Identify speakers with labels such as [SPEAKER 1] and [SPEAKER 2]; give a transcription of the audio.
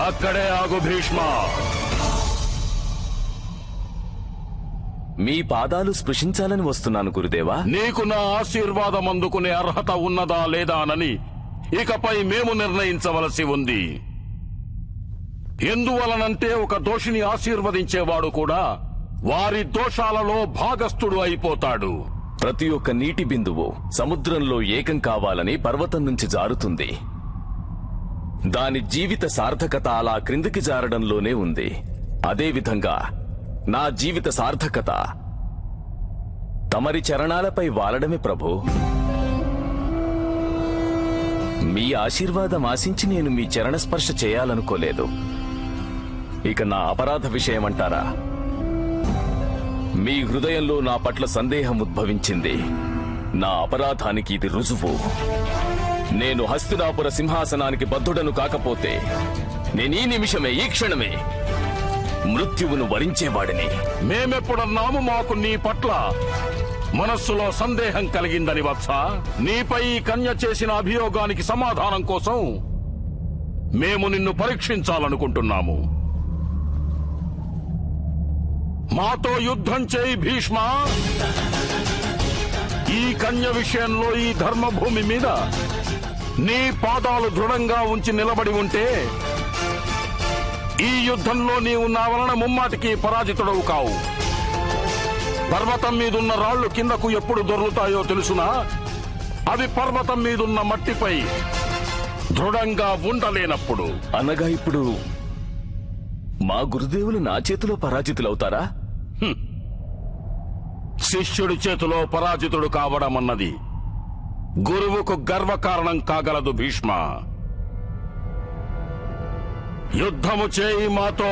[SPEAKER 1] అక్కడే ఆగు భీష్మ.
[SPEAKER 2] మీ పాదాలు స్పృశించాలని వస్తున్నాను గురుదేవా.
[SPEAKER 1] నీకు నా ఆశీర్వాదం అందుకునే అర్హత ఉన్నదా లేదా అని ఇకపై మేము నిర్ణయించవలసి ఉంది. ఎందువలనంటే ఒక దోషిని ఆశీర్వదించేవాడు కూడా వారి దోషాలలో భాగస్థుడు అయిపోతాడు.
[SPEAKER 2] ప్రతి ఒక్క నీటి బిందువు సముద్రంలో ఏకం కావాలని పర్వతం నుంచి జారుతుంది. దాని జీవిత సార్థకత అలా క్రిందికి జారడంలోనే ఉంది. అదేవిధంగా నా జీవిత సార్థకత తమరి చరణాలపై వాలడమే ప్రభు. మీ ఆశీర్వాదం ఆశించి నేను మీ చరణ స్పర్శ చేయాలనుకోలేదు. ఇక నా అపరాధ విషయమంటారా? మీ హృదయంలో నా పట్ల సందేహం ఉద్భవించింది. నా అపరాధానికి ఇది రుజువు. నేను హస్తినాపుర సింహాసనానికి బద్ధుడను కాకపోతే నేనీ నిమిషమే, ఈ క్షణమే మృత్యువును వరించేవాడిని.
[SPEAKER 1] మేమెప్పుడన్నాము మాకు నీ పట్ల మనస్సులో సందేహం కలిగిందని వత్స? నీపై ఈ కన్య చేసిన అభియోగానికి సమాధానం కోసం మేము నిన్ను పరీక్షించాలనుకుంటున్నాము. మాతో యుద్ధం చేయి భీష్మ. ఈ కన్య విషయంలో ఈ ధర్మభూమి మీద నీ పాదాలు దృఢంగా ఉంచి నిలబడి ఉంటే ఈ యుద్ధంలో నీవు నా వలన ముమ్మాటికి పరాజితుడవు కావు. పర్వతం మీదున్న రాళ్లు కిందకు ఎప్పుడు దొర్లుతాయో తెలుసునా? అవి పర్వతం మీదున్న మట్టిపై దృఢంగా ఉండలేనప్పుడు.
[SPEAKER 2] అనగా ఇప్పుడు మా గురుదేవులు నా చేతిలో పరాజితులవుతారా?
[SPEAKER 1] శిష్యుడి చేతిలో పరాజితుడు కావడం అన్నది గురువుకు గర్వకారణం కాగలదు భీష్మ. యుద్ధము చేయి మాతో.